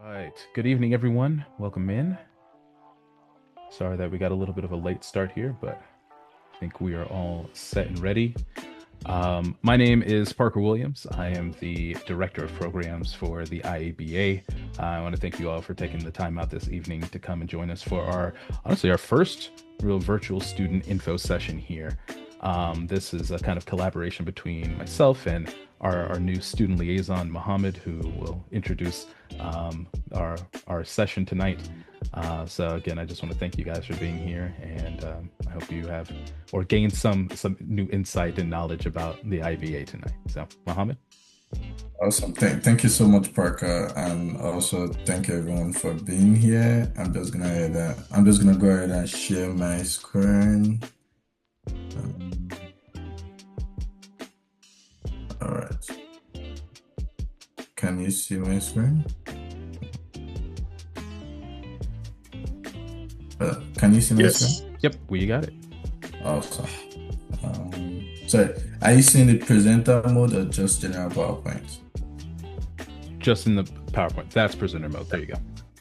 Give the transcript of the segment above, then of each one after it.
Right. Good evening, everyone. Welcome in. Sorry that we got a little bit of a late start here, but I think we are all set and ready. My name is Parker Williams. I am the Director of Programs for the IABA. I want to thank you all for taking the time out this evening to come and join us for honestly, our first real virtual student info session here. This is a kind of collaboration between myself and our new student liaison, Mohammed, who will introduce our session tonight. So again, I just want to thank you guys for being here, and I hope you have or gained some new insight and knowledge about the IVA tonight. So, Mohammed. Awesome. Thank you so much, Parker, and also thank you everyone for being here. I'm just gonna go ahead and share my screen. Um, all right. Can you see my screen? Can you see my screen? Yes. Yep, we got it. Awesome. So are you seeing the presenter mode or just general PowerPoint? Just in the PowerPoint. That's presenter mode. There you go.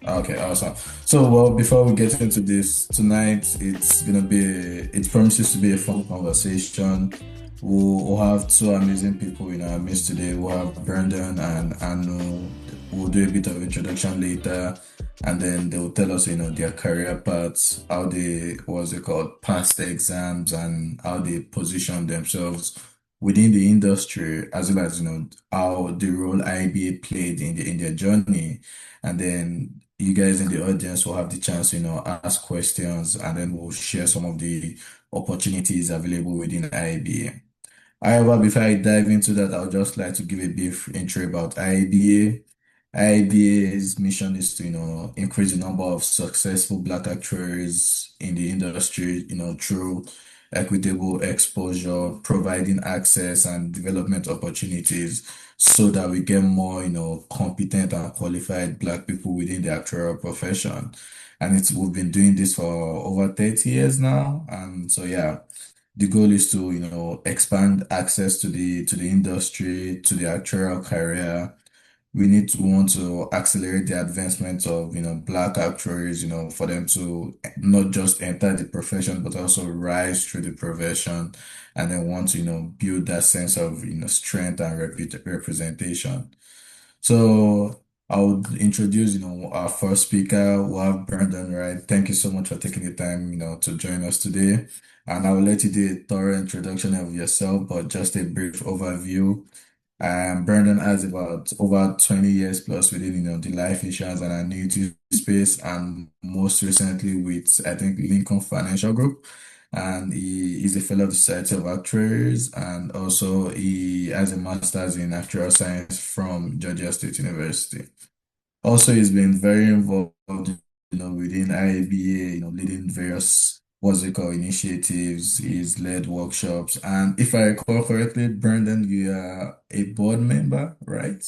Okay, awesome. So, well, before we get into this tonight, it promises to be a fun conversation. We'll have two amazing people in our midst today. We'll have Brandon and Anu. We'll do a bit of introduction later, and then they'll tell us, their career paths, how they, what's it called, pass the exams, and how they position themselves within the industry, as well as, how the role IBA played in their journey. And then you guys in the audience will have the chance to, ask questions, and then we'll share some of the opportunities available within IABA. However, before I dive into that, I would just like to give a brief intro about IABA. IABA's mission is to, increase the number of successful Black actuaries in the industry, through equitable exposure, providing access and development opportunities so that we get more, competent and qualified Black people within the actuarial profession. And we've been doing this for over 30 years now. And so, yeah, the goal is to, expand access to the industry, to the actuarial career. We want to accelerate the advancement of, Black actuaries, for them to not just enter the profession, but also rise through the profession, and then want to, build that sense of, strength and representation. So I would introduce, our first speaker. We'll have Brandon, right? Thank you so much for taking the time, to join us today. And I will let you do a thorough introduction of yourself, but just a brief overview. Brandon has about over 20 years plus within, the life insurance and annuity space, and most recently with, I think, Lincoln Financial Group. And he is a fellow of the Society of Actuaries, and also he has a master's in actuarial science from Georgia State University. Also, he's been very involved, within IABA, leading various what's it called initiatives. He's led workshops, and if I recall correctly, Brandon, you are a board member, right?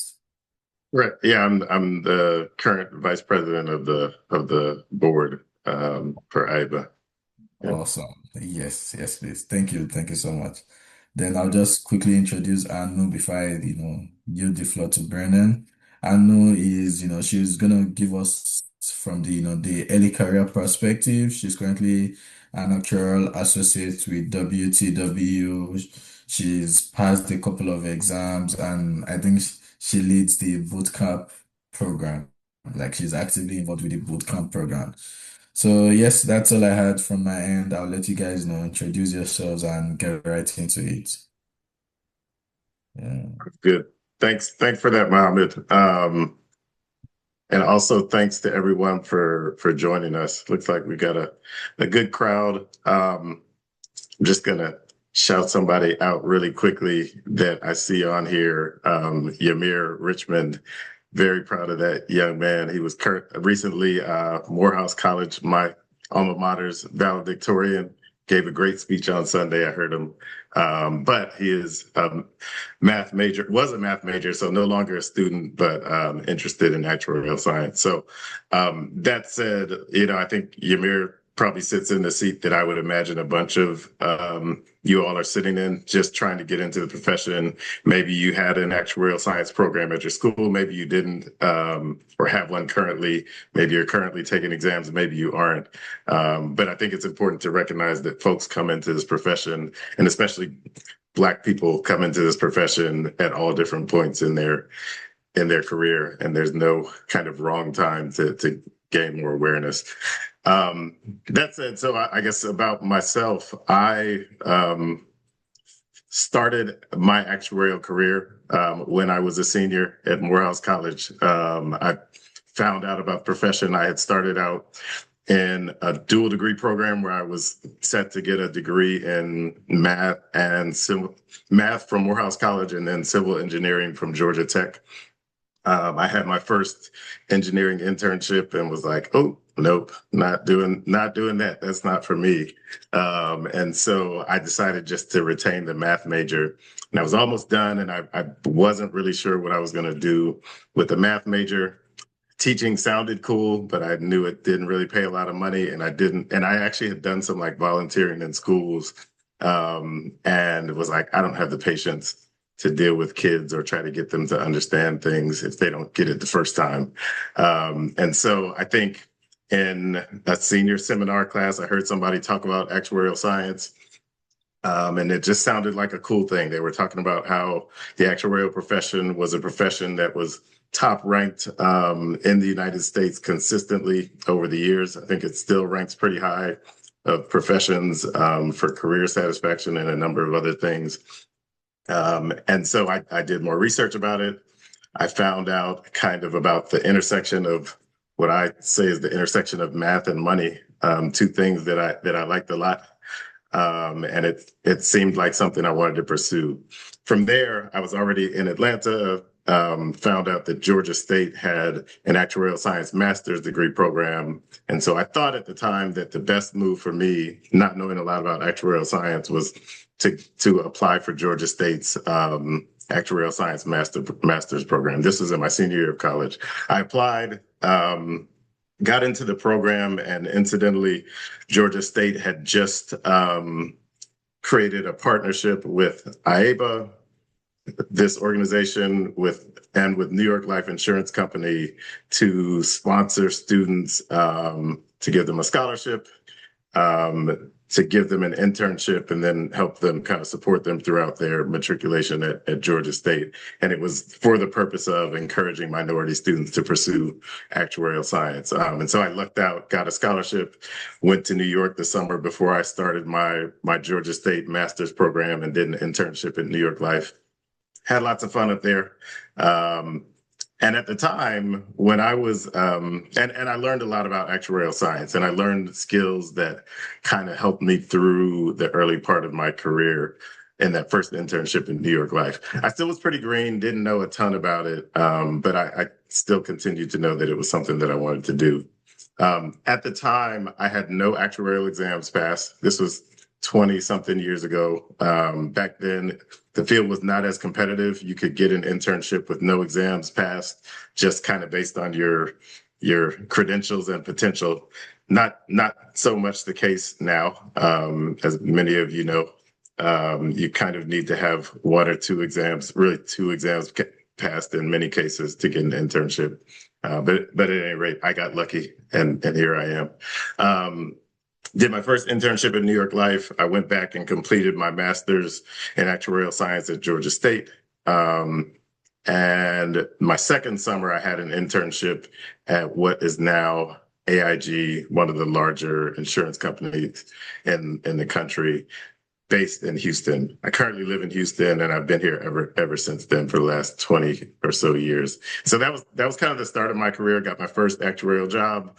Right. Yeah, I'm the current vice president of the board for IABA. Yeah. Awesome. Yes, yes, please. Thank you so much. Then I'll just quickly introduce Anu before I, yield the floor to Brennan. Anu is, she's gonna give us from the, the early career perspective. She's currently an actuarial associate with WTW. She's passed a couple of exams, and I think she leads the bootcamp program. Like she's actively involved with the bootcamp program. So yes, that's all I had from my end. I'll let you guys introduce yourselves and get right into it. Yeah. Good. Thanks for that, Mohammed. And also thanks to everyone for joining us. Looks like we got a good crowd. I'm just gonna shout somebody out really quickly that I see on here. Yamir Richmond. Very proud of that young man. He was recently Morehouse College, my alma mater's valedictorian. Gave a great speech on Sunday. I heard him. But he is a math major, was a math major, so no longer a student, but interested in actuarial science. So that said, I think Ymir probably sits in the seat that I would imagine a bunch of you all are sitting in, just trying to get into the profession. Maybe you had an actuarial science program at your school, maybe you didn't, or have one currently. Maybe you're currently taking exams, maybe you aren't. But I think it's important to recognize that folks come into this profession, and especially Black people come into this profession at all different points in their career, and there's no kind of wrong time to gain more awareness. That said, so I guess about myself, I started my actuarial career when I was a senior at Morehouse College. I found out about the profession. I had started out in a dual degree program where I was set to get a degree in math and math from Morehouse College, and then civil engineering from Georgia Tech. I had my first engineering internship and was like, oh, nope, not doing that. That's not for me. And so I decided just to retain the math major. And I was almost done, and I wasn't really sure what I was going to do with the math major. Teaching sounded cool, but I knew it didn't really pay a lot of money, and I actually had done some like volunteering in schools, and was like, I don't have the patience to deal with kids or try to get them to understand things if they don't get it the first time. And so I think in a senior seminar class, I heard somebody talk about actuarial science. And it just sounded like a cool thing. They were talking about how the actuarial profession was a profession that was top ranked in the United States consistently over the years. I think it still ranks pretty high of professions for career satisfaction and a number of other things. And so I did more research about it. I found out kind of about the intersection of what I say is the intersection of math and money, two things that I liked a lot. And it seemed like something I wanted to pursue. From there, I was already in Atlanta, found out that Georgia State had an actuarial science master's degree program. And so I thought at the time that the best move for me, not knowing a lot about actuarial science, was to apply for Georgia State's actuarial science master's program. This was in my senior year of college. I applied, got into the program, and incidentally, Georgia State had just created a partnership with IABA, this organization with New York Life Insurance Company, to sponsor students, to give them a scholarship, to give them an internship, and then help them kind of support them throughout their matriculation at Georgia State. And it was for the purpose of encouraging minority students to pursue actuarial science. And so I lucked out, got a scholarship, went to New York the summer before I started my Georgia State master's program, and did an internship at New York Life. Had lots of fun up there. And at the time when I was, and I learned a lot about actuarial science, and I learned skills that kind of helped me through the early part of my career in that first internship in New York Life. I still was pretty green, didn't know a ton about it, but I still continued to know that it was something that I wanted to do. At the time, I had no actuarial exams passed. This was 20 something years ago. Back then, the field was not as competitive. You could get an internship with no exams passed, just kind of based on your credentials and potential. Not so much the case now, as many of you know. You kind of need to have one or two exams, really two exams passed in many cases to get an internship. But at any rate, I got lucky, and here I am. Did my first internship at New York Life. I went back and completed my master's in actuarial science at Georgia State. And my second summer, I had an internship at what is now AIG, one of the larger insurance companies in the country, based in Houston. I currently live in Houston, and I've been here ever since then for the last 20 or so years. So that was kind of the start of my career. Got my first actuarial job.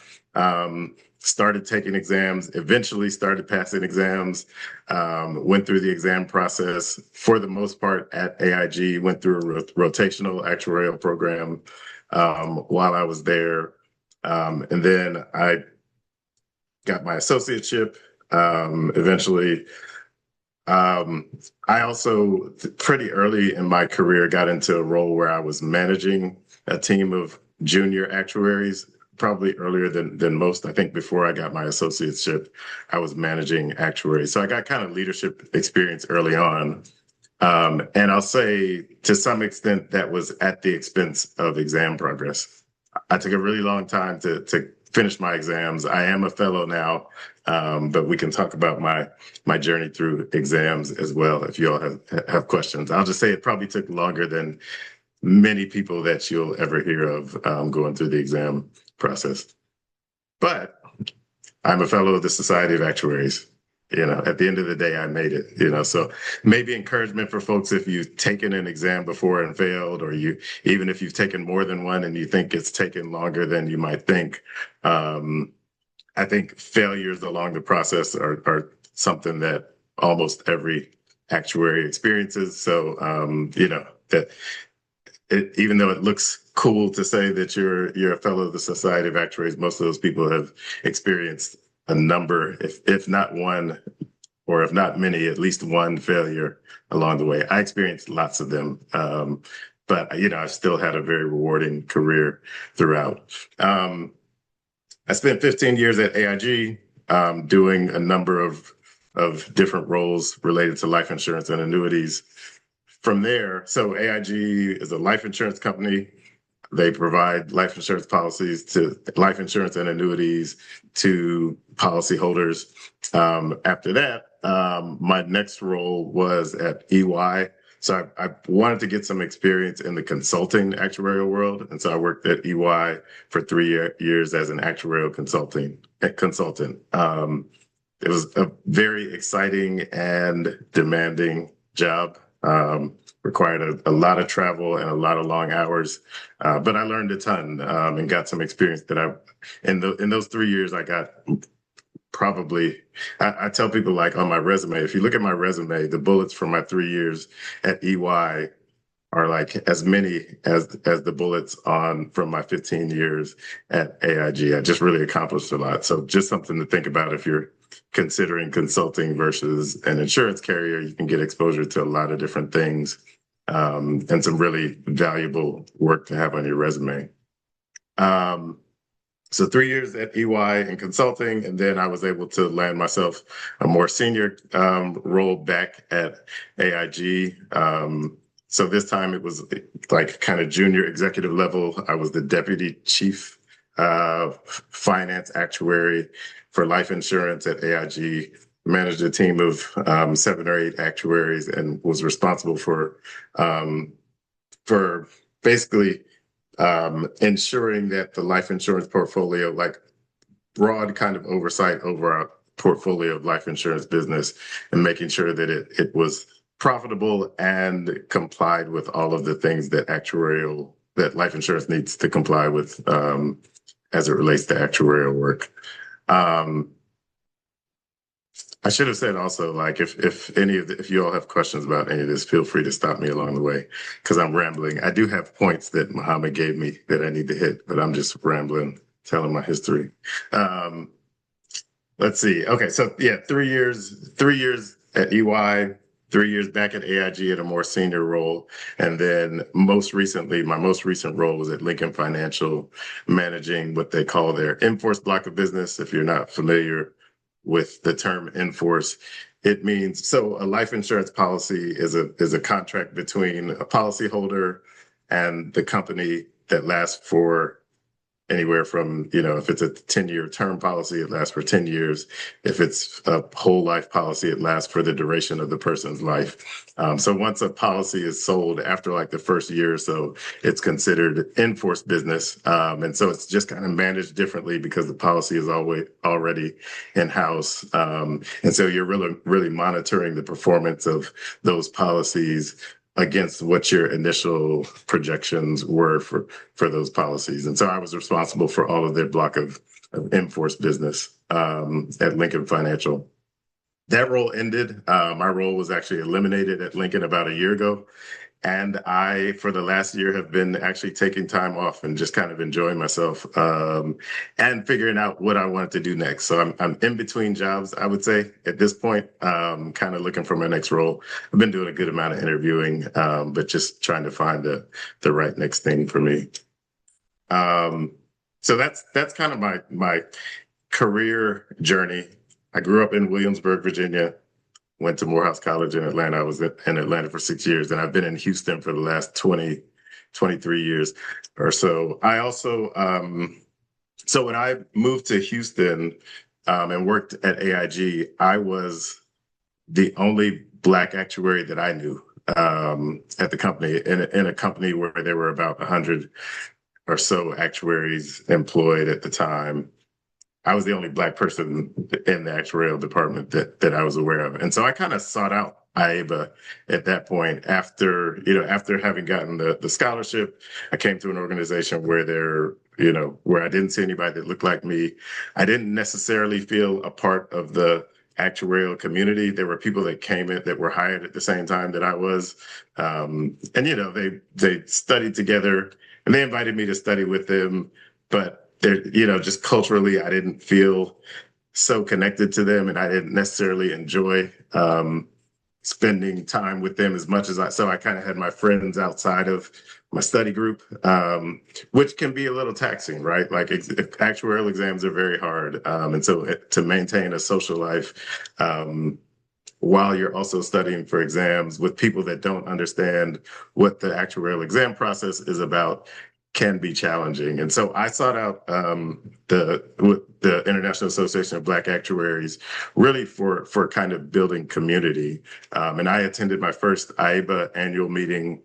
Started taking exams, eventually started passing exams, went through the exam process for the most part at AIG, went through a rotational actuarial program while I was there. And then I got my associateship eventually. I also pretty early in my career got into a role where I was managing a team of junior actuaries, probably earlier than most. I think before I got my associateship, I was managing actuaries. So I got kind of leadership experience early on. And I'll say to some extent that was at the expense of exam progress. I took a really long time to finish my exams. I am a fellow now, but we can talk about my journey through exams as well if you all have questions. I'll just say it probably took longer than many people that you'll ever hear of going through the exam process. But I'm a fellow of the Society of Actuaries. At the end of the day, I made it, so maybe encouragement for folks if you've taken an exam before and failed, or even if you've taken more than one and you think it's taken longer than you might think. I think failures along the process are something that almost every actuary experiences. So, that even though it looks cool to say that you're a fellow of the Society of Actuaries, most of those people have experienced a number, if not one, or if not many, at least one failure along the way. I experienced lots of them, but I've still had a very rewarding career throughout. I spent 15 years at AIG, doing a number of different roles related to life insurance and annuities. From there, so AIG is a life insurance company. They provide life insurance and annuities to policyholders. After that, my next role was at EY. So I wanted to get some experience in the consulting actuarial world. And so I worked at EY for 3 years as an actuarial consultant. It was a very exciting and demanding job. Required a lot of travel and a lot of long hours, but I learned a ton and got some experience that in those 3 years I got probably. I tell people, like, on my resume, if you look at my resume, the bullets from my 3 years at EY are like as many as the bullets from my 15 years at AIG. I just really accomplished a lot. So just something to think about if you're considering consulting versus an insurance carrier. You can get exposure to a lot of different things, and some really valuable work to have on your resume. So 3 years at EY in consulting, and then I was able to land myself a more senior role back at AIG. So this time it was like kind of junior executive level. I was the deputy chief finance actuary for life insurance at AIG, managed a team of 7 or 8 actuaries, and was responsible for basically ensuring that the life insurance portfolio, like broad kind of oversight over our portfolio of life insurance business, and making sure that it was profitable and complied with all of the things that life insurance needs to comply with as it relates to actuarial work. I should have said also, like, if you all have questions about any of this, feel free to stop me along the way because I'm rambling. I do have points that Muhammad gave me that I need to hit, but I'm just rambling, telling my history. Let's see. Okay, so yeah, 3 years at EY, 3 years back at AIG at a more senior role, and then my most recent role was at Lincoln Financial, managing what they call their in-force block of business. If you're not familiar with the term in-force, it means, so a life insurance policy is a contract between a policyholder and the company that lasts for anywhere from, if it's a 10-year term policy, it lasts for 10 years. If it's a whole life policy, it lasts for the duration of the person's life. So once a policy is sold after like the first year or so, it's considered in-force business. And so it's just kind of managed differently because the policy is already in-house. And so you're really, really monitoring the performance of those policies against what your initial projections were for those policies. And so I was responsible for all of their block of in-force business at Lincoln Financial. That role ended. My role was actually eliminated at Lincoln about a year ago. And I, for the last year, have been actually taking time off and just kind of enjoying myself and figuring out what I wanted to do next. So I'm in between jobs, I would say, at this point, kind of looking for my next role. I've been doing a good amount of interviewing, but just trying to find the right next thing for me. So that's kind of my career journey. I grew up in Williamsburg, Virginia, went to Morehouse College in Atlanta. I was in Atlanta for 6 years, and I've been in Houston for the last 23 years or so. I also, so when I moved to Houston and worked at AIG, I was the only Black actuary that I knew at the company, in a company where there were about 100 or so actuaries employed at the time. I was the only Black person in the actuarial department that I was aware of. And so I kind of sought out IABA at that point after having gotten the scholarship. I came to an organization where where I didn't see anybody that looked like me. I didn't necessarily feel a part of the actuarial community. There were people that came in that were hired at the same time that I was. And they studied together and they invited me to study with them. But just culturally, I didn't feel so connected to them, and I didn't necessarily enjoy spending time with them as much as so I kind of had my friends outside of my study group, which can be a little taxing, right? Like actuarial exams are very hard. And so to maintain a social life, while you're also studying for exams with people that don't understand what the actuarial exam process is about can be challenging. And so I sought out the International Association of Black Actuaries really for kind of building community. And I attended my first IABA annual meeting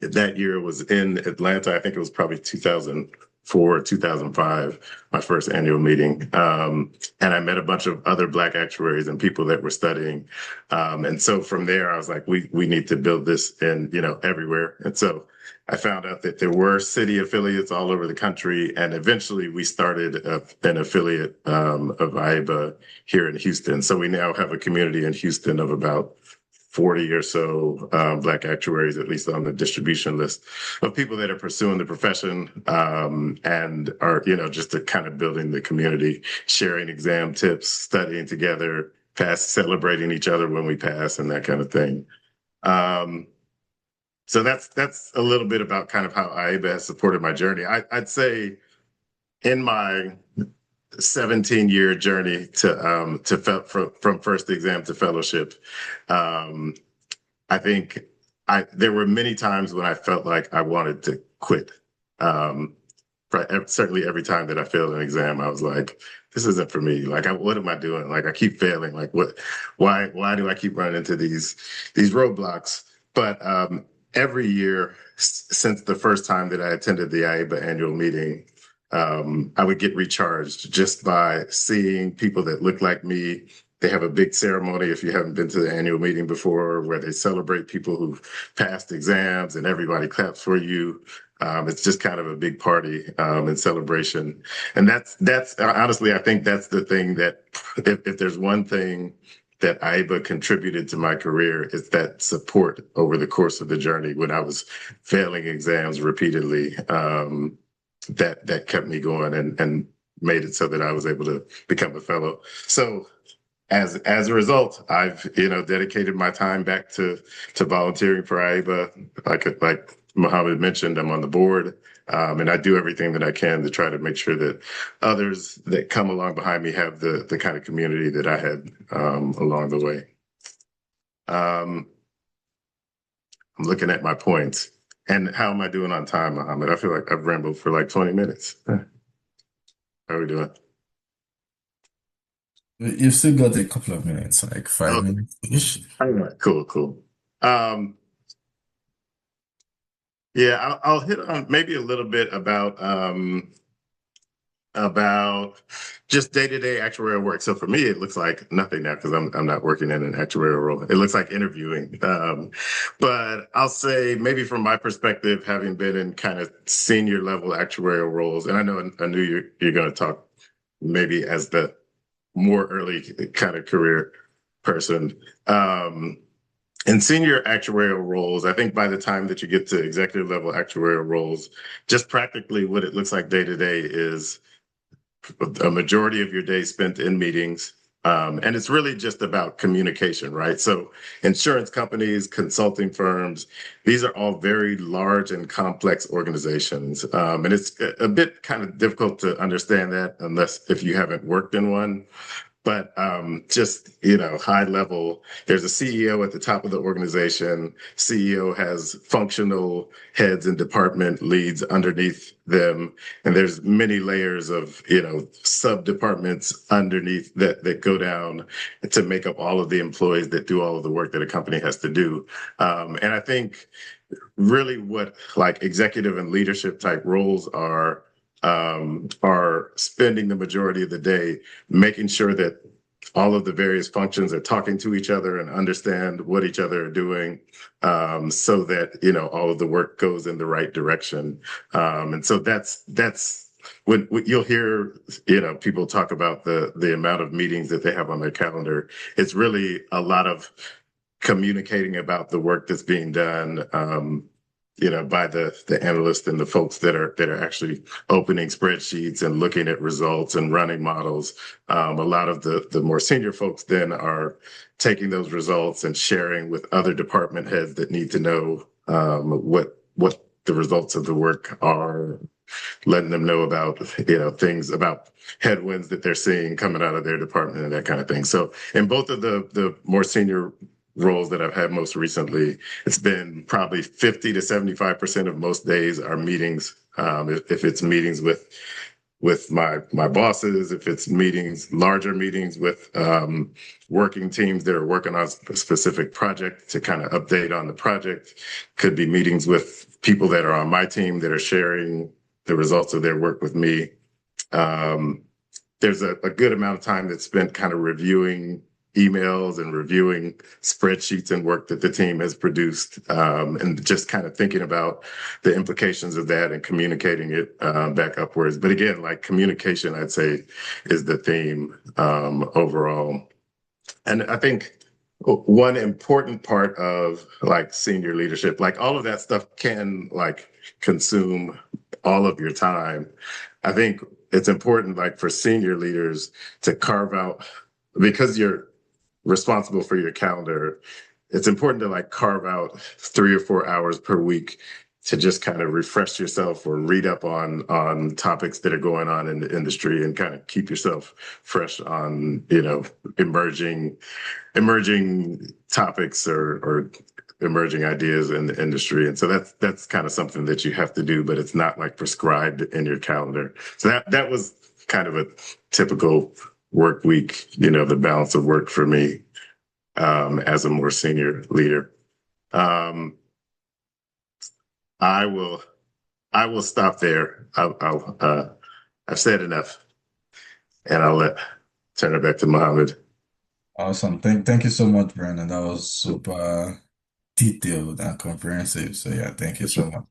that year. Was in Atlanta. I think it was probably 2004 or 2005, my first annual meeting. And I met a bunch of other Black actuaries and people that were studying. And so from there, I was like, we need to build this everywhere. And so I found out that there were city affiliates all over the country, and eventually we started an affiliate of IABA here in Houston. So we now have a community in Houston of about 40 or so Black actuaries, at least on the distribution list, of people that are pursuing the profession and are, just to kind of building the community, sharing exam tips, studying together, celebrating each other when we pass, and that kind of thing. So that's a little bit about kind of how IABA has supported my journey. I'd say in my 17-year journey from first exam to fellowship, I think there were many times when I felt like I wanted to quit. Certainly every time that I failed an exam, I was like, this isn't for me. Like, what am I doing? Like, I keep failing. Like, why do I keep running into these roadblocks? But every year since the first time that I attended the IABA annual meeting, I would get recharged just by seeing people that look like me. They have a big ceremony, if you haven't been to the annual meeting before, where they celebrate people who've passed exams and everybody claps for you. It's just kind of a big party and celebration. And that's honestly, I think that's the thing that if there's one thing that IABA contributed to my career, is that support over the course of the journey when I was failing exams repeatedly. That kept me going and made it so that I was able to become a fellow. So as a result, I've dedicated my time back to volunteering for IABA. Like Mohammed mentioned, I'm on the board, and I do everything that I can to try to make sure that others that come along behind me have the kind of community that I had along the way. I'm looking at my points. And how am I doing on time, Mohammed? I feel like I've rambled for like 20 minutes. How are we doing? You've still got a couple of minutes, like 5 minutes-ish. All right, cool. Yeah, I'll hit on maybe a little bit about just day-to-day actuarial work. So for me, it looks like nothing now because I'm not working in an actuarial role. It looks like interviewing. But I'll say maybe from my perspective, having been in kind of senior level actuarial roles, and I knew you're going to talk maybe as the more early kind of career person. In senior actuarial roles, I think by the time that you get to executive level actuarial roles, just practically what it looks like day to day is a majority of your day spent in meetings, And it's really just about communication, right? So insurance companies, consulting firms, these are all very large and complex organizations. And it's a bit kind of difficult to understand that unless if you haven't worked in one. But just, high level, there's a CEO at the top of the organization. CEO has functional heads and department leads underneath them. And there's many layers of, sub departments underneath that go down to make up all of the employees that do all of the work that a company has to do. And I think really what like executive and leadership type roles are spending the majority of the day making sure that all of the various functions are talking to each other and understand what each other are doing, so that all of the work goes in the right direction. And so that's when you'll hear people talk about the amount of meetings that they have on their calendar. It's really a lot of communicating about the work that's being done, by the analysts and the folks that are actually opening spreadsheets and looking at results and running models. A lot of the more senior folks then are taking those results and sharing with other department heads that need to know what the results of the work are, letting them know about things about headwinds that they're seeing coming out of their department and that kind of thing. So in both of the more senior roles that I've had most recently, it's been probably 50 to 75% of most days are meetings. If it's meetings with my bosses, if it's larger meetings with working teams that are working on a specific project to kind of update on the project, could be meetings with people that are on my team that are sharing the results of their work with me. There's a good amount of time that's spent kind of reviewing emails and reviewing spreadsheets and work that the team has produced, and just kind of thinking about the implications of that and communicating it back upwards. But again, like communication, I'd say is the theme overall. And I think one important part of like senior leadership, like all of that stuff can like consume all of your time. I think it's important like for senior leaders to carve out, because you're responsible for your calendar, it's important to like carve out 3 or 4 hours per week to just kind of refresh yourself or read up on topics that are going on in the industry and kind of keep yourself fresh on emerging topics or emerging ideas in the industry. And so that's kind of something that you have to do, but it's not like prescribed in your calendar. So that was kind of a typical work week, the balance of work for me as a more senior leader. I will stop there. I've said enough, and I'll turn it back to Mohammed. Awesome. Thank you so much, Brandon. That was super detailed and comprehensive. So yeah, thank you so much.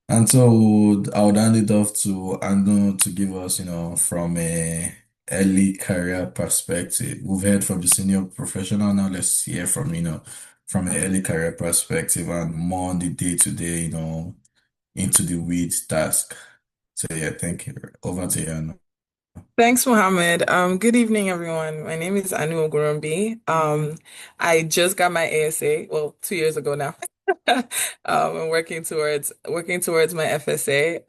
And so I would hand it off to Ando to give us, from a early career perspective. We've heard from the senior professional. Now let's hear from, from an early career perspective and more on the day-to-day, into the weeds task. So yeah, thank you. Over to you, Ando. Thanks, Mohammed. Good evening, everyone. My name is Anu Ogurumbi. I just got my ASA, well, 2 years ago now. I'm working towards my FSA.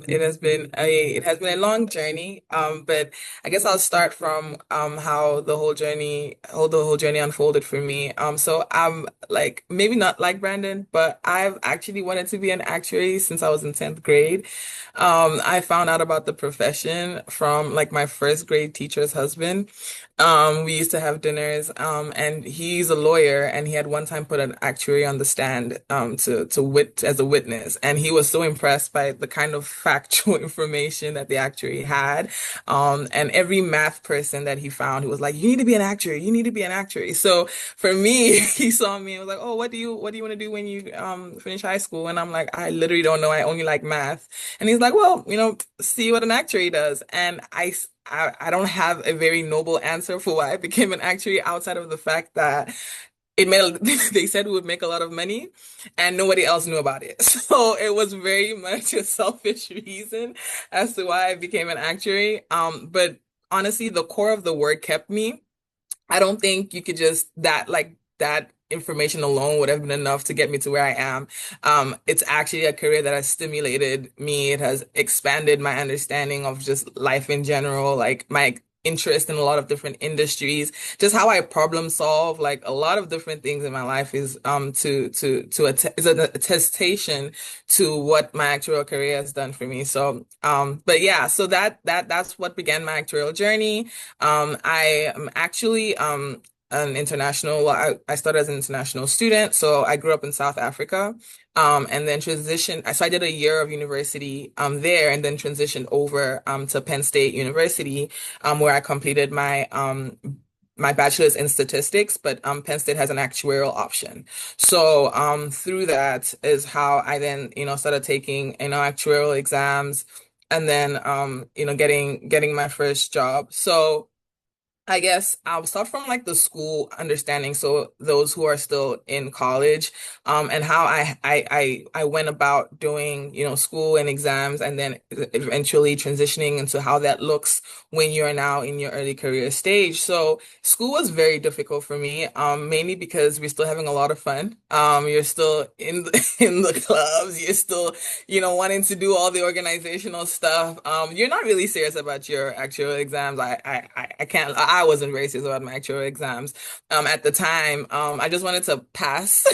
It has been a long journey. But I guess I'll start from how the whole journey unfolded for me. So I'm like maybe not like Brandon, but I've actually wanted to be an actuary since I was in 10th grade. I found out about the profession from like my first grade teacher's husband. We used to have dinners, and he's a lawyer, and he had one time put an actuary on the stand, as a witness, and he was so impressed by the kind of factual information that the actuary had. And every math person that he found, he was like, "You need to be an actuary. You need to be an actuary." So for me, he saw me and was like, "Oh, what do you want to do when you finish high school?" And I'm like, "I literally don't know. I only like math." And he's like, "Well, see what an actuary does." And I don't have a very noble answer for why I became an actuary outside of the fact that they said we would make a lot of money and nobody else knew about it. So it was very much a selfish reason as to why I became an actuary. But honestly, the core of the work kept me. I don't think you could just that information alone would have been enough to get me to where I am. It's actually a career that has stimulated me. It has expanded my understanding of just life in general, like my interest in a lot of different industries, just how I problem solve, like a lot of different things in my life is is an attestation to what my actual career has done for me. So but yeah, so that's what began my actuarial journey. I am actually an international, well, I started as an international student, so I grew up in South Africa, and then transitioned. So I did a year of university there, and then transitioned over to Penn State University, where I completed my bachelor's in statistics, but Penn State has an actuarial option. So through that is how I then, started taking, actuarial exams, and then getting my first job. So I guess I'll start from like the school understanding. So those who are still in college, and how I went about doing, school and exams, and then eventually transitioning into how that looks when you're now in your early career stage. So school was very difficult for me, mainly because we're still having a lot of fun. You're still in in the clubs. You're still, wanting to do all the organizational stuff. You're not really serious about your actual exams. I can't. I wasn't very serious about my actual exams. At the time, I just wanted to pass.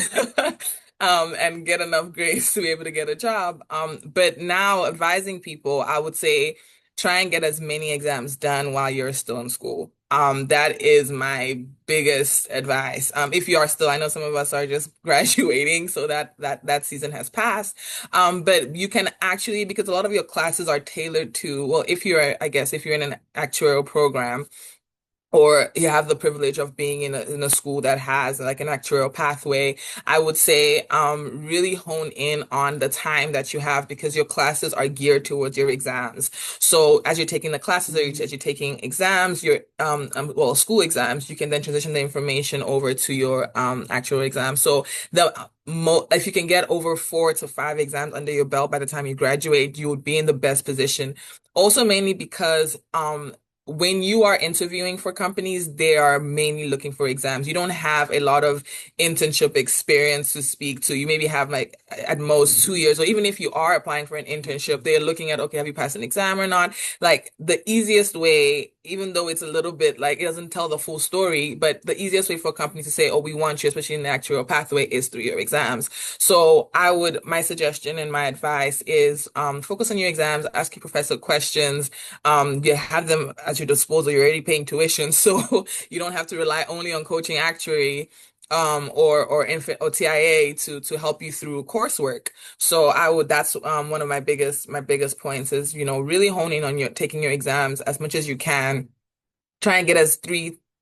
And get enough grades to be able to get a job. But now advising people, I would say try and get as many exams done while you're still in school. That is my biggest advice. If you are still, I know some of us are just graduating, so that season has passed. But you can actually, because a lot of your classes are tailored to, well, I guess if you're in an actuarial program, or you have the privilege of being in a school that has like an actuarial pathway, I would say really hone in on the time that you have, because your classes are geared towards your exams. So as you're taking the classes, or as you're taking exams, your well, school exams, you can then transition the information over to your actual exams. So if you can get over 4 to 5 exams under your belt by the time you graduate, you would be in the best position. Also, mainly because when you are interviewing for companies, they are mainly looking for exams. You don't have a lot of internship experience to speak to. You maybe have like at most 2 years, or even if you are applying for an internship, they're looking at, okay, have you passed an exam or not? Like the easiest way, even though it's a little bit like it doesn't tell the full story, but the easiest way for a company to say, oh, we want you, especially in the actual pathway, is through your exams. So my suggestion and my advice is focus on your exams, ask your professor questions. You have them at your disposal. You're already paying tuition, so you don't have to rely only on coaching actuary or TIA to help you through coursework. So that's one of my biggest points is, really honing on your taking your exams as much as you can. Try and get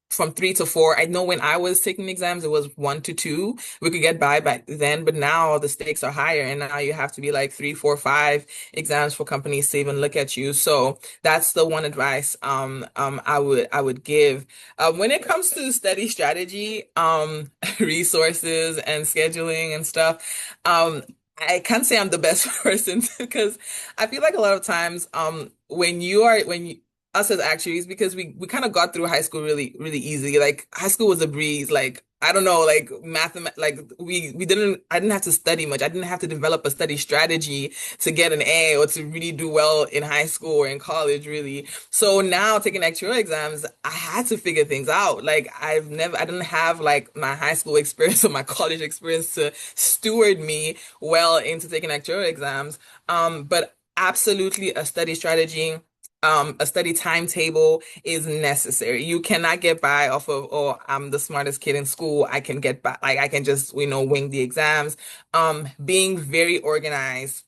from 3 to 4. I know when I was taking exams, it was 1 to 2. We could get by back then, but now the stakes are higher, and now you have to be like 3, 4, 5 exams for companies to even look at you. So that's the one advice I would give. When it comes to study strategy, resources and scheduling and stuff, I can't say I'm the best person, because I feel like a lot of times when you us as actuaries, because we kind of got through high school really really easy. Like high school was a breeze. Like I don't know, like like I didn't have to study much. I didn't have to develop a study strategy to get an A or to really do well in high school or in college, really. So now taking actuarial exams, I had to figure things out. Like I didn't have like my high school experience or my college experience to steward me well into taking actuarial exams. But absolutely a study strategy, a study timetable is necessary. You cannot get by off of, oh, I'm the smartest kid in school. I can get by, like I can just, wing the exams. Being very organized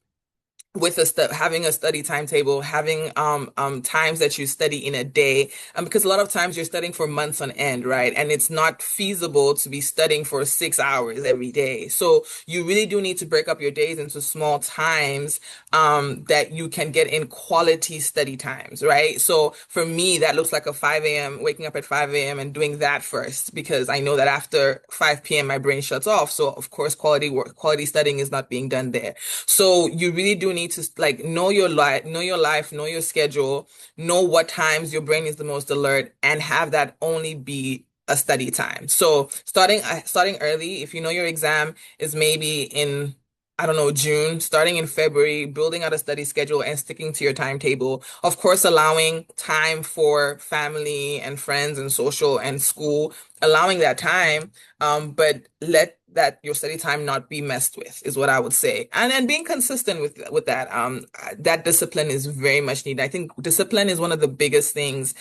with having a study timetable, having times that you study in a day, because a lot of times you're studying for months on end, right? And it's not feasible to be studying for 6 hours every day. So you really do need to break up your days into small times that you can get in quality study times, right? So for me, that looks like a 5 a.m., waking up at 5 a.m. and doing that first, because I know that after 5 p.m. my brain shuts off. So of course, quality studying is not being done there. So you really do need to like know your schedule, know what times your brain is the most alert, and have that only be a study time. So starting early, if you know your exam is maybe in, I don't know, June, starting in February, building out a study schedule and sticking to your timetable. Of course, allowing time for family and friends and social and school, allowing that time, but let that your study time not be messed with is what I would say. And then being consistent with that. That discipline is very much needed. I think discipline is one of the biggest things.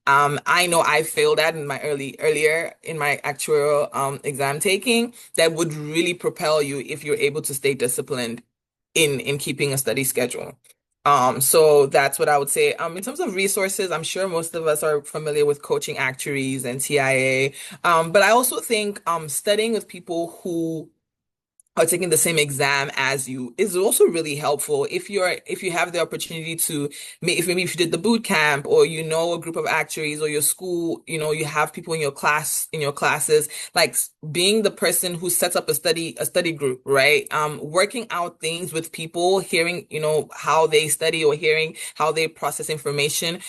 I know I failed at in my earlier in my actuarial exam taking that would really propel you if you're able to stay disciplined in keeping a study schedule. So that's what I would say. In terms of resources, I'm sure most of us are familiar with coaching actuaries and TIA. But I also think studying with people who are taking the same exam as you is also really helpful if you have the opportunity to, if maybe if you did the boot camp, or you know a group of actuaries, or your school, you have people in your classes, like being the person who sets up a study group, right? Working out things with people, hearing how they study, or hearing how they process information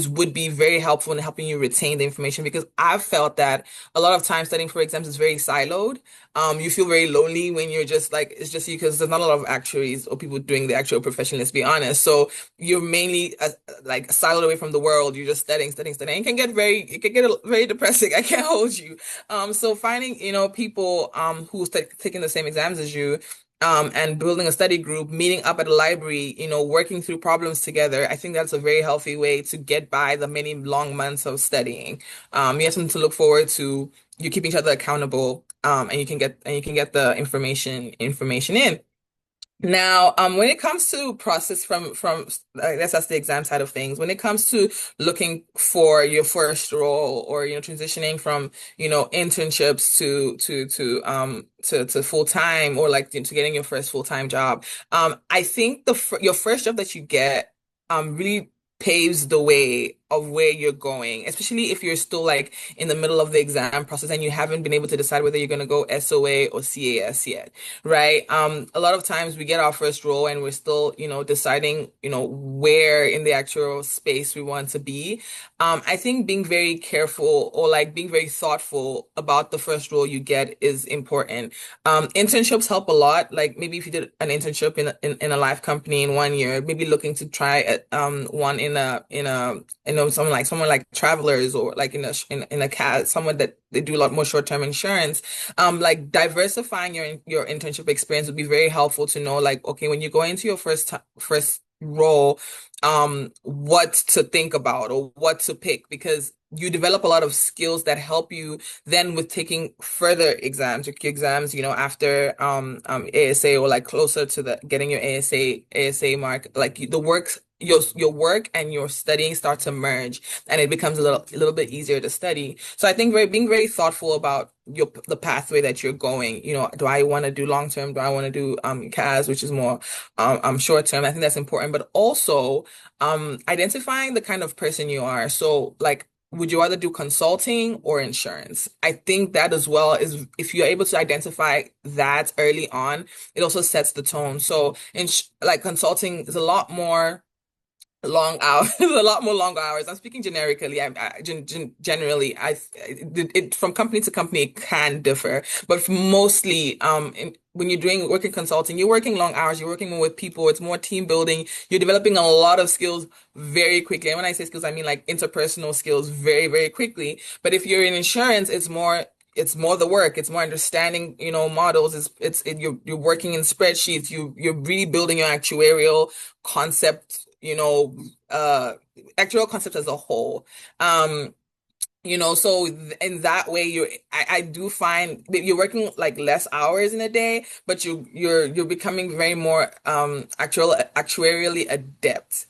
would be very helpful in helping you retain the information, because I've felt that a lot of times studying for exams is very siloed. You feel very lonely when you're just like, it's just you, because there's not a lot of actuaries or people doing the actual profession, let's be honest. So you're mainly like siloed away from the world. You're just studying, studying, studying. It can get very depressing. I can't hold you. So finding, people who taking the same exams as you, and building a study group, meeting up at a library, working through problems together. I think that's a very healthy way to get by the many long months of studying. You have something to look forward to. You keep each other accountable, and you can get the information in. Now, when it comes to process from I guess that's the exam side of things. When it comes to looking for your first role, or transitioning from internships to full time, or like to getting your first full time job, I think your first job that you get really paves the way of where you're going, especially if you're still like in the middle of the exam process and you haven't been able to decide whether you're going to go SOA or CAS yet, right? A lot of times we get our first role and we're still, deciding, where in the actual space we want to be. I think being very careful, or like being very thoughtful about the first role you get is important. Internships help a lot. Like maybe if you did an internship in a life company in 1 year, maybe looking to try one someone like Travelers, or like in a CAS, someone that they do a lot more short-term insurance. Like diversifying your internship experience would be very helpful to know, like, okay, when you go into your first role, what to think about or what to pick, because you develop a lot of skills that help you then with taking further exams, after ASA, or like closer to the getting your ASA mark, like your work and your studying start to merge, and it becomes a little bit easier to study. So I think being very thoughtful about the pathway that you're going. Do I want to do long term? Do I want to do CAS, which is more short term? I think that's important, but also identifying the kind of person you are. So like, would you rather do consulting or insurance? I think that as well is, if you're able to identify that early on, it also sets the tone. So like consulting is a lot more long hours, a lot more long hours. I'm speaking generically. Generally, it from company to company it can differ, but mostly, when you're doing working consulting, you're working long hours. You're working more with people. It's more team building. You're developing a lot of skills very quickly. And when I say skills, I mean like interpersonal skills very, very quickly. But if you're in insurance, it's more the work. It's more understanding, models. You're working in spreadsheets. You're really building your concept, actual concept as a whole. So in that way, I do find that you're working like less hours in a day, but you're becoming very more actuarially adept.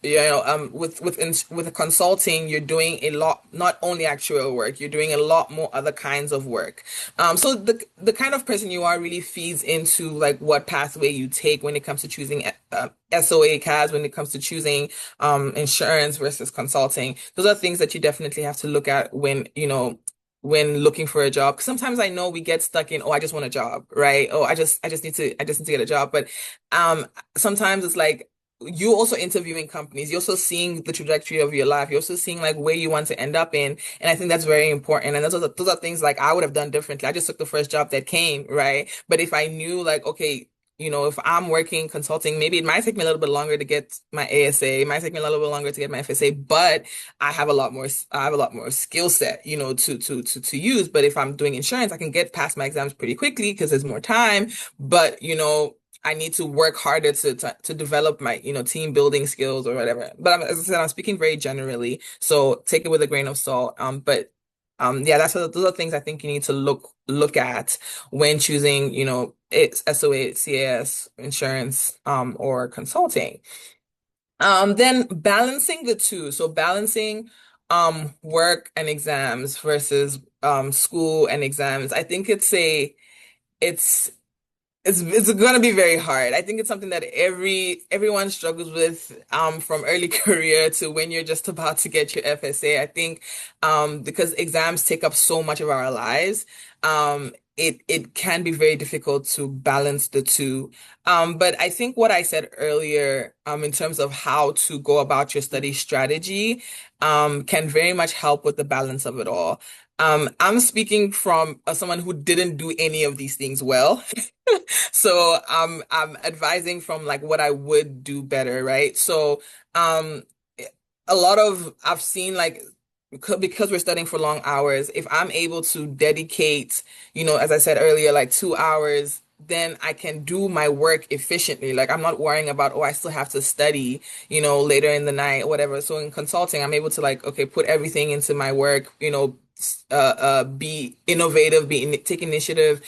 With consulting, you're doing a lot, not only actuarial work, you're doing a lot more other kinds of work. So the kind of person you are really feeds into like what pathway you take when it comes to choosing SOA CAS, when it comes to choosing insurance versus consulting. Those are things that you definitely have to look at when looking for a job. 'Cause sometimes I know we get stuck in, oh, I just want a job, right? Oh, I just need to get a job. But sometimes it's like you also interviewing companies, you're also seeing the trajectory of your life, you're also seeing like where you want to end up in. And I think that's very important. And those are things like I would have done differently. I just took the first job that came, right? But if I knew like, okay, if I'm working consulting, maybe it might take me a little bit longer to get my ASA, it might take me a little bit longer to get my FSA, but I have a lot more skill set, to use. But if I'm doing insurance, I can get past my exams pretty quickly because there's more time. But I need to work harder to develop my, team building skills or whatever. But as I said, I'm speaking very generally, so take it with a grain of salt. But yeah, those are things I think you need to look at when choosing, it's SOA, CAS, insurance, or consulting. Then balancing the two. So balancing work and exams versus school and exams. I think it's it's gonna be very hard. I think it's something that everyone struggles with from early career to when you're just about to get your FSA. I think because exams take up so much of our lives, it can be very difficult to balance the two. But I think what I said earlier in terms of how to go about your study strategy can very much help with the balance of it all. I'm speaking from someone who didn't do any of these things well. So I'm advising from like what I would do better, right? So um a lot of I've seen like because we're studying for long hours, if I'm able to dedicate, as I said earlier, like 2 hours, then I can do my work efficiently. Like I'm not worrying about, oh, I still have to study, later in the night or whatever. So in consulting, I'm able to like, okay, put everything into my work, be innovative, take initiative,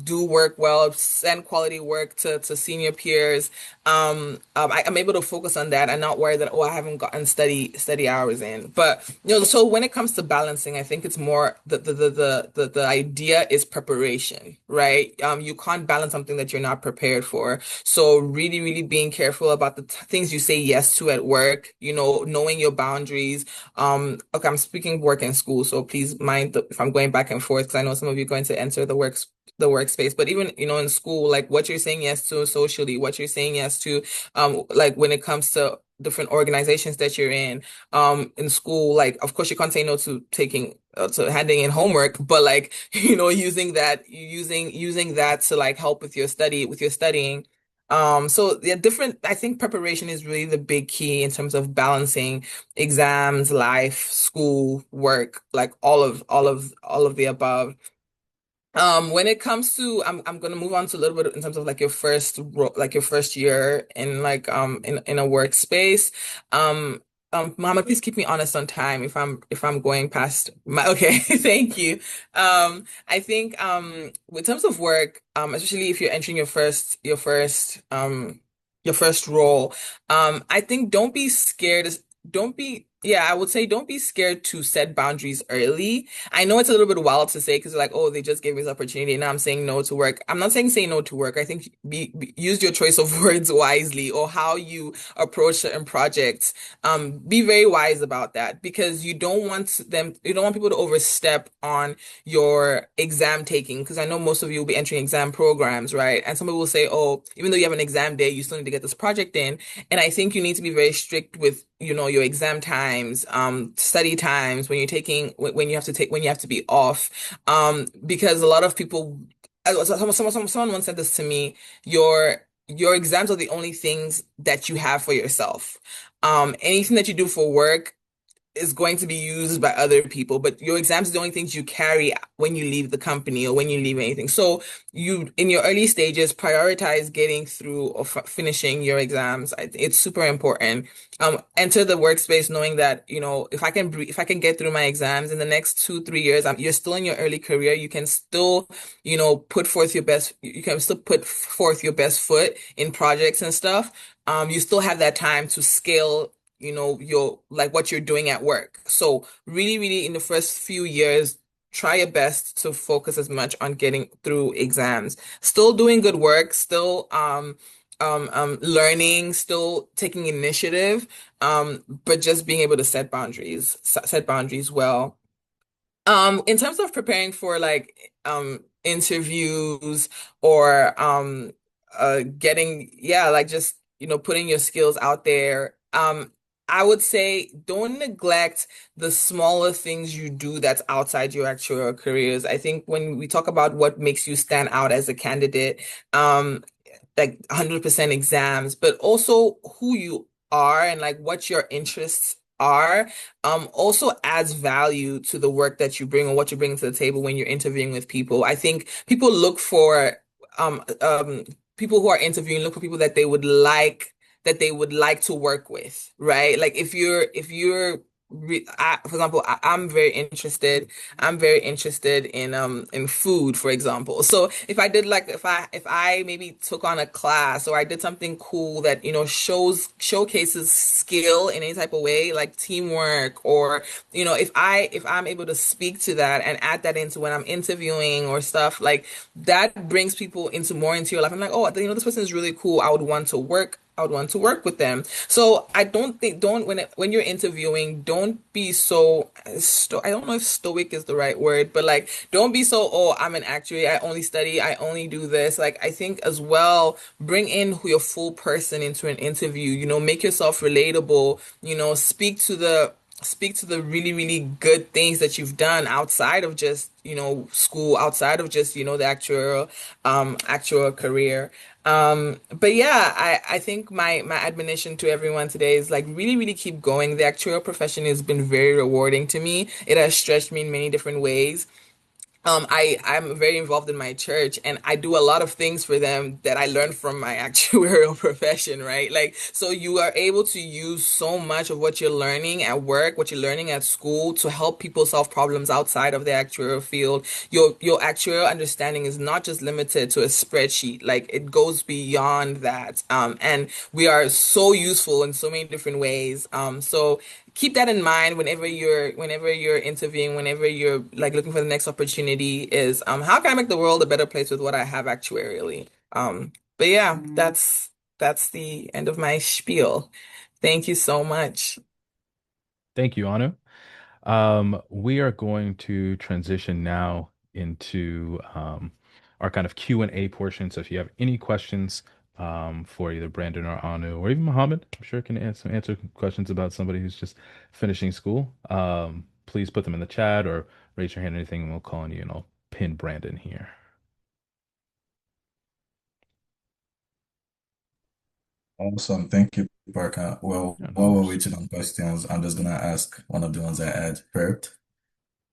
do work well, send quality work to senior peers. I'm able to focus on that and not worry that, oh, I haven't gotten study hours in. But so when it comes to balancing, I think it's more the idea is preparation, right? You can't balance something that you're not prepared for. So really, really being careful about the things you say yes to at work, knowing your boundaries. Okay, I'm speaking work and school, so please mind if I'm going back and forth because I know some of you are going to enter the workspace. But even, in school, like what you're saying yes to socially, what you're saying yes to, like when it comes to different organizations that you're in school, like of course you can't say no to taking to handing in homework, but like, using that to like help with your studying. So yeah, I think preparation is really the big key in terms of balancing exams, life, school, work, like all of the above. When it comes to, I'm gonna move on to a little bit in terms of like like your first year in like in a workspace. Um, Mama, please keep me honest on time if I'm going past my okay. Thank you. I think in terms of work, especially if you're entering your first role, I think don't be scared. Don't be Yeah, I would say don't be scared to set boundaries early. I know it's a little bit wild to say because like, oh, they just gave me this opportunity and now I'm saying no to work. I'm not saying say no to work. I think use your choice of words wisely or how you approach certain projects. Be very wise about that because you don't want people to overstep on your exam taking because I know most of you will be entering exam programs, right? And some people will say, oh, even though you have an exam day, you still need to get this project in. And I think you need to be very strict with, your exam times, study times when you're taking when you have to be off. Because a lot of people, someone once said this to me, your exams are the only things that you have for yourself. Anything that you do for work is going to be used by other people, but your exams are the only things you carry when you leave the company or when you leave anything. So in your early stages, prioritize getting through or finishing your exams. It's super important. Enter the workspace knowing that, if I can get through my exams in the next 2, 3 years, you're still in your early career. You can still, you can still put forth your best foot in projects and stuff. You still have that time to scale your like what you're doing at work. So really, really in the first few years, try your best to focus as much on getting through exams. Still doing good work, still learning, still taking initiative, but just being able to set boundaries well. In terms of preparing for like interviews or getting, yeah, like just putting your skills out there. I would say don't neglect the smaller things you do that's outside your actual careers. I think when we talk about what makes you stand out as a candidate, um, like 100% exams, but also who you are and like what your interests are, also adds value to the work that you bring or what you bring to the table when you're interviewing with people. I think people look for um um people who are interviewing look for people that they would like to work with, right? Like if you're for example, I'm very interested. I'm very interested in food, for example. So if I did like if I maybe took on a class or I did something cool that showcases skill in any type of way, like teamwork, or if I'm able to speak to that and add that into when I'm interviewing or stuff, like that brings people into your life. I'm like, oh, this person is really cool. I would want to work with them. So I don't think don't when you're interviewing, don't be so I don't know if stoic is the right word, but like don't be so, oh, I'm an actuary, I only study, I only do this. Like I think as well, bring in your full person into an interview, make yourself relatable, speak to the really, really good things that you've done outside of just, school, outside of just, the actual career. But yeah, I think my admonition to everyone today is like really, really keep going. The actuarial profession has been very rewarding to me. It has stretched me in many different ways. I'm very involved in my church and I do a lot of things for them that I learned from my actuarial profession, right? Like, so you are able to use so much of what you're learning at work, what you're learning at school to help people solve problems outside of the actuarial field. Your actuarial understanding is not just limited to a spreadsheet, like it goes beyond that. And we are so useful in so many different ways. So keep that in mind whenever you're interviewing, whenever you're like looking for the next opportunity is how can I make the world a better place with what I have actuarially. But yeah, that's the end of my spiel. Thank you so much. Thank you, Anu. We are going to transition now into our kind of Q&A portion. So if you have any questions for either Brandon or Anu or even Mohammed, I'm sure can answer questions about somebody who's just finishing school. Please put them in the chat or raise your hand or anything, and we'll call on you and I'll pin Brandon here. Awesome. Thank you, Parker. Well, Yeah, no while we're worries. waiting on questions, I'm just gonna ask one of the ones I had prepped.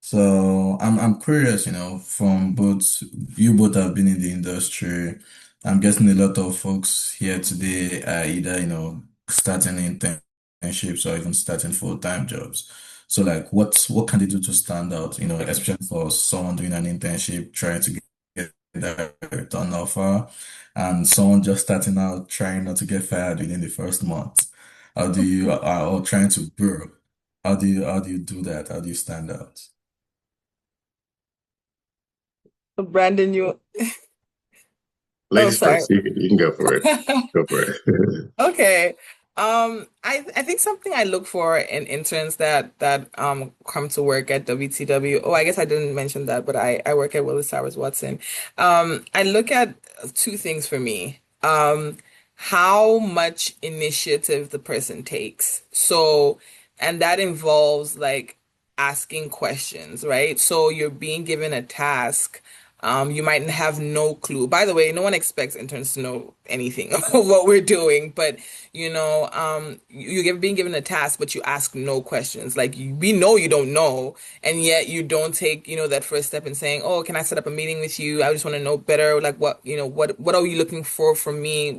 So I'm curious, from both you both have been in the industry. I'm guessing a lot of folks here today are either, starting internships or even starting full-time jobs. So like what can they do to stand out, especially for someone doing an internship, trying to get that return offer, and someone just starting out trying not to get fired within the first month. How do you or trying to grow? How do you do that? How do you stand out? Brandon, you oh Ladies sorry. first. You can go for it. Go for it. Okay. I think something I look for in interns that come to work at WTW. Oh, I guess I didn't mention that, but I work at Willis Towers Watson. I look at two things for me. How much initiative the person takes. So, and that involves like asking questions, right? So you're being given a task. You might have no clue. By the way, no one expects interns to know anything of what we're doing, but being given a task, but you ask no questions. Like we know you don't know, and yet you don't take, that first step in saying, "Oh, can I set up a meeting with you? I just want to know better. Like what are you looking for from me?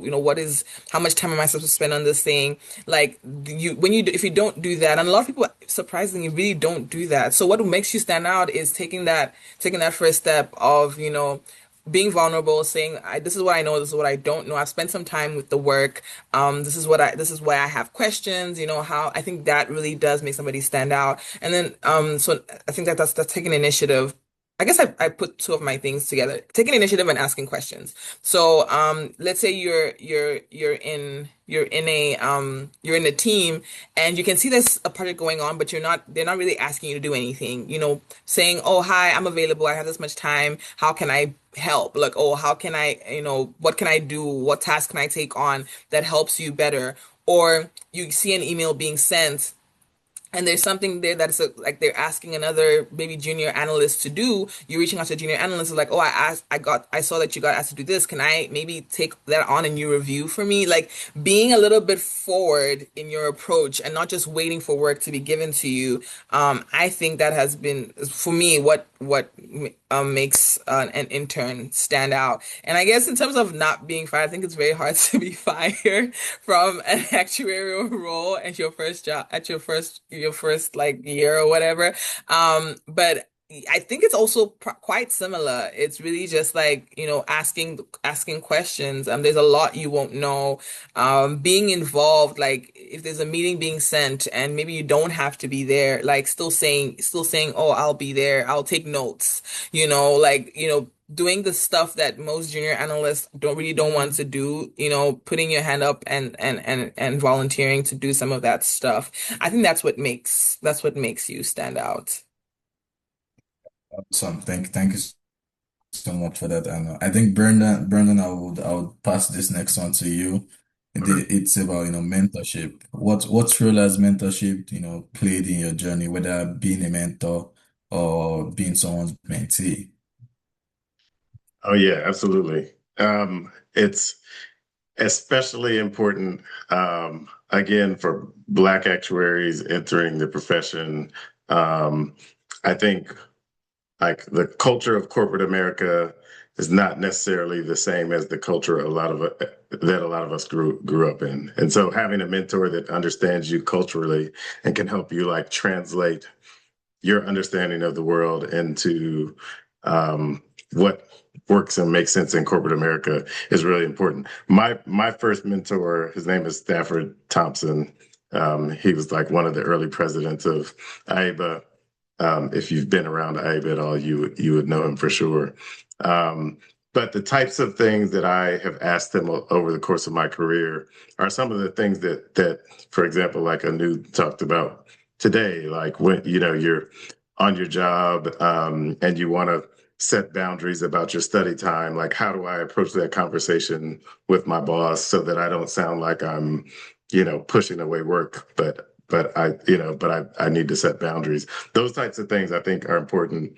How much time am I supposed to spend on this thing?" Like if you don't do that, and a lot of people surprisingly really don't do that. So what makes you stand out is taking that first step of, being vulnerable, saying, this is what I know, this is what I don't know. I've spent some time with the work. This is why I have questions, how I think that really does make somebody stand out. And then, so I think that's taking initiative. I guess I put two of my things together, taking initiative and asking questions. So, let's say you're in a team and you can see there's a project going on, but they're not really asking you to do anything, saying, oh, hi, I'm available. I have this much time. help. Like, oh, how can I, what can I do? What task can I take on that helps you better? Or you see an email being sent and there's something there that's like they're asking another maybe junior analyst to do. You're reaching out to a junior analyst, like, oh, I saw that you got asked to do this. Can I maybe take that on and you review for me? Like being a little bit forward in your approach and not just waiting for work to be given to you. I think that has been for me what makes an intern stand out. And I guess in terms of not being fired, I think it's very hard to be fired from an actuarial role at your first job, at your first like year or whatever. But I think it's also quite similar. It's really just like, asking questions. There's a lot you won't know. Being involved, like if there's a meeting being sent and maybe you don't have to be there, like still saying, oh, I'll be there. I'll take notes, doing the stuff that most junior analysts don't want to do, putting your hand up and volunteering to do some of that stuff. I think that's what makes you stand out. Awesome. Thank you so much for that. And I think Brandon, I would pass this next one to you. It's about, mentorship. What's role has mentorship, played in your journey, whether being a mentor or being someone's mentee? Oh yeah, absolutely. It's especially important, again, for Black actuaries entering the profession. Um, I think like the culture of corporate America is not necessarily the same as the culture a lot of us grew up in. And so having a mentor that understands you culturally and can help you like translate your understanding of the world into what works and makes sense in corporate America is really important. My first mentor, his name is Stafford Thompson. He was like one of the early presidents of IABA. If you've been around IABA at all, you would know him for sure. But the types of things that I have asked him over the course of my career are some of the things that, for example, like Anu talked about today, like when you're on your job and you want to set boundaries about your study time, like how do I approach that conversation with my boss so that I don't sound like I'm pushing away work, but I need to set boundaries. Those types of things I think are important.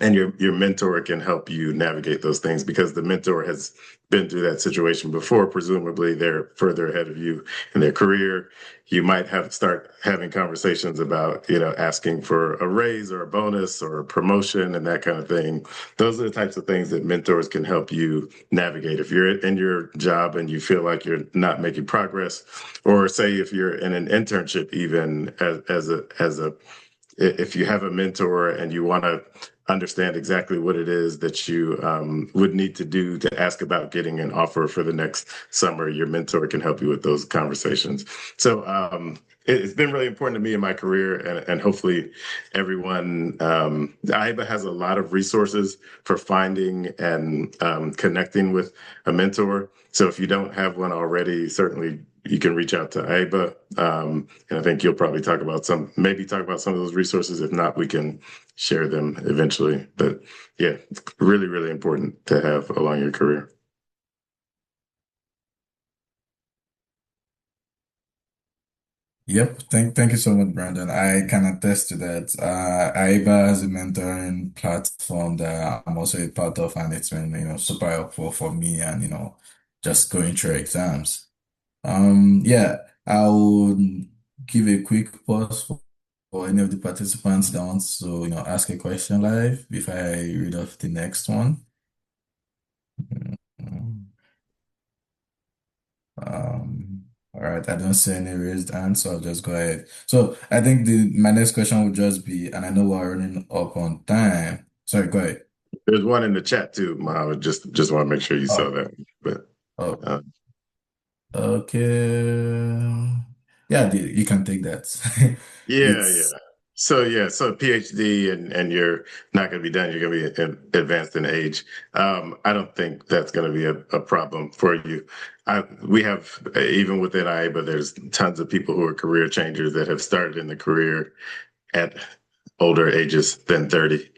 And your mentor can help you navigate those things because the mentor has been through that situation before. Presumably, they're further ahead of you in their career. You might have start having conversations about, asking for a raise or a bonus or a promotion and that kind of thing. Those are the types of things that mentors can help you navigate. If you're in your job and you feel like you're not making progress, or say if you're in an internship, even as a if you have a mentor and you want to understand exactly what it is that you would need to do to ask about getting an offer for the next summer, your mentor can help you with those conversations. So it's been really important to me in my career, and hopefully everyone. IABA has a lot of resources for finding and connecting with a mentor. So if you don't have one already, certainly you can reach out to IABA. And I think you'll probably maybe talk about some of those resources. If not, we can share them eventually. But yeah, it's really, really important to have along your career. Yep. Thank you so much, Brandon. I can attest to that. AIBA has a mentoring platform that I'm also a part of, and it's been, super helpful for me and, just going through exams. Yeah, I would give a quick pause for any of the participants that wants to, ask a question live before I read off the next one. Mm, all right, I don't see any raised hands, so I'll just go ahead. So I think the my next question would just be, and I know we're running up on time. Sorry, go ahead. There's one in the chat too, Ma. Just want to make sure you saw Oh, that. But oh, uh, okay. Yeah, you can take that. yeah, It's yeah. So PhD and you're not going to be done. You're going to be advanced in age. I don't think that's going to be a problem for you. We have even within IABA, there's tons of people who are career changers that have started in the career at older ages than 30.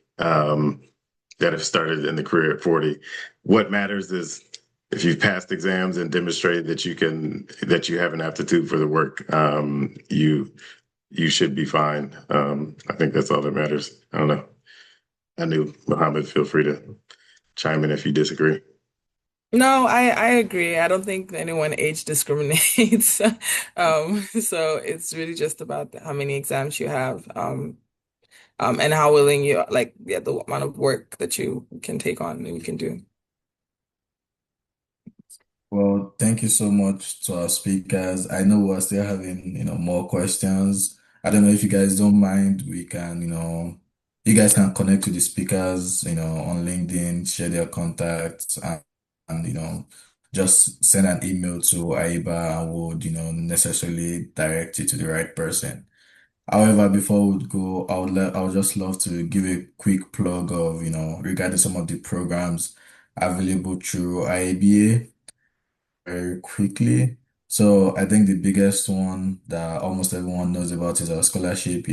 that have started in the career at 40. What matters is if you've passed exams and demonstrated that you have an aptitude for the work, you should be fine. I think that's all that matters. I don't know. I knew Mohammed. Feel free to chime in if you disagree. No, I agree. I don't think anyone age discriminates. So it's really just about how many exams you have, and how willing you like, yeah, the amount of work that you can take on and you can do. Well, thank you so much to our speakers. I know we're still having, more questions. I don't know if you guys don't mind, we can, you guys can connect to the speakers, on LinkedIn, share their contacts and just send an email to AIBA and would, necessarily direct you to the right person. However, before we go, I would just love to give a quick plug of, regarding some of the programs available through IABA very quickly. So I think the biggest one that almost everyone knows about is our scholarship.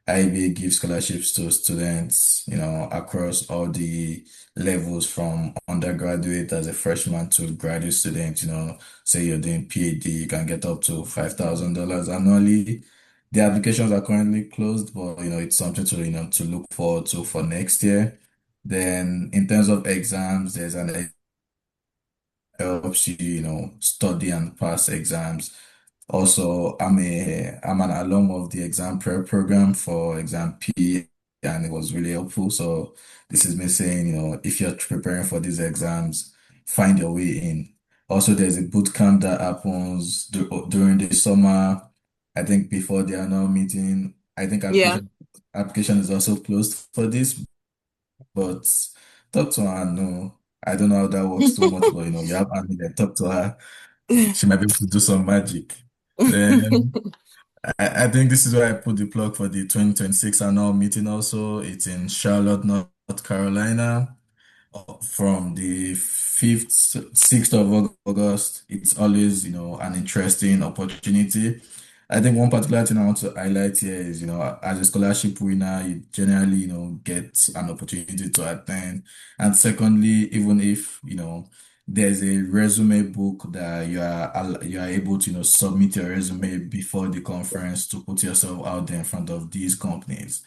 IB gives scholarships to students, across all the levels from undergraduate as a freshman to graduate student. Say you're doing PhD, you can get up to $5,000 annually. The applications are currently closed, but it's something to to look forward to for next year. Then in terms of exams, there's an helps you, study and pass exams. Also, I'm an alum of the exam prep program for exam P, and it was really helpful. So this is me saying, if you're preparing for these exams, find your way in. Also, there's a boot camp that happens during the summer. I think before the annual meeting, I think Yeah. application is also closed for this, but talk to her. No, I don't know how that works too much, but you have Annie there, talk to her. She might be able to do some magic. Then I think this is where I put the plug for the 2026 annual meeting also. It's in Charlotte, North Carolina from the 5th, 6th of August. It's always, an interesting opportunity. I think one particular thing I want to highlight here is, as a scholarship winner, you generally, get an opportunity to attend. And secondly, even if, there's a resume book that you are able to, submit your resume before the conference to put yourself out there in front of these companies.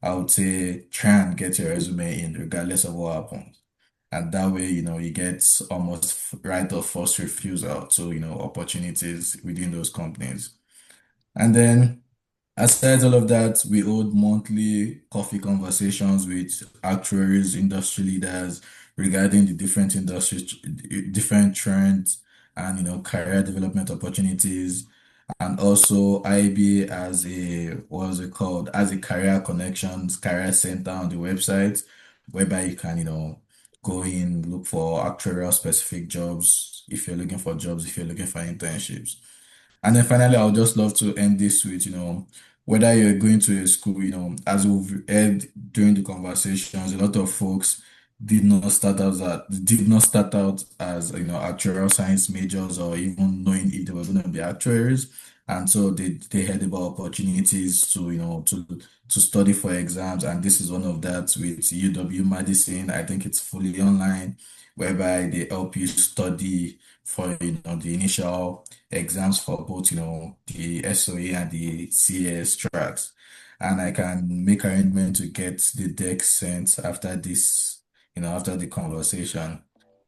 I would say try and get your resume in regardless of what happens. And that way, you get almost right of first refusal to, opportunities within those companies. And then aside all of that, we hold monthly coffee conversations with actuaries, industry leaders regarding the different industries, different trends, and career development opportunities. And also IB as a what's it called? As a career connections, career center on the website, whereby you can, go in, look for actuarial specific jobs if you're looking for jobs, if you're looking for internships. And then finally, I would just love to end this with, whether you're going to a school, as we've heard during the conversations, a lot of folks did not start out as, actuarial science majors or even knowing if they were going to be actuaries. And so they heard about opportunities to, to study for exams. And this is one of that with UW Madison. I think it's fully online, whereby they help you study for, the initial exams for both, the SOE and the CS tracks. And I can make arrangement to get the deck sent after this, after the conversation.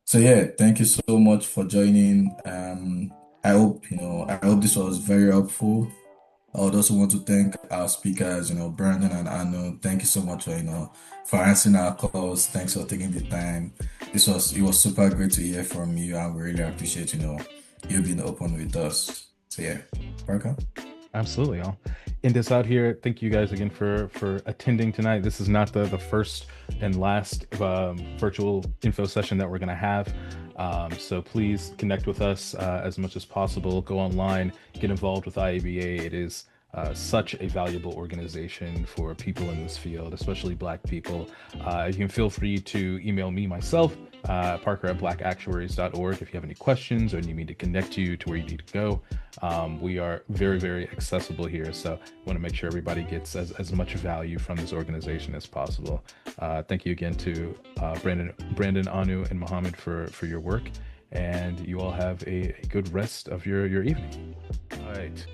So yeah, thank you so much for joining. I hope this was very helpful. I would also want to thank our speakers, Brandon and Arno. Thank you so much for answering our calls. Thanks for taking the time. It was super great to hear from you, and we really appreciate, you being open with us. So yeah, Parker. Absolutely. I'll end this out here. Thank you guys again for attending tonight. This is not the first and last virtual info session that we're going to have. So please connect with us as much as possible. Go online, get involved with IABA. It is such a valuable organization for people in this field, especially Black people. You can feel free to email me myself Parker at blackactuaries.org if you have any questions or need me to connect you to where you need to go. We are very, very accessible here, so I want to make sure everybody gets as much value from this organization as possible. Thank you again to Brandon, Anu, and Mohammed for your work, and you all have a good rest of your evening. All right.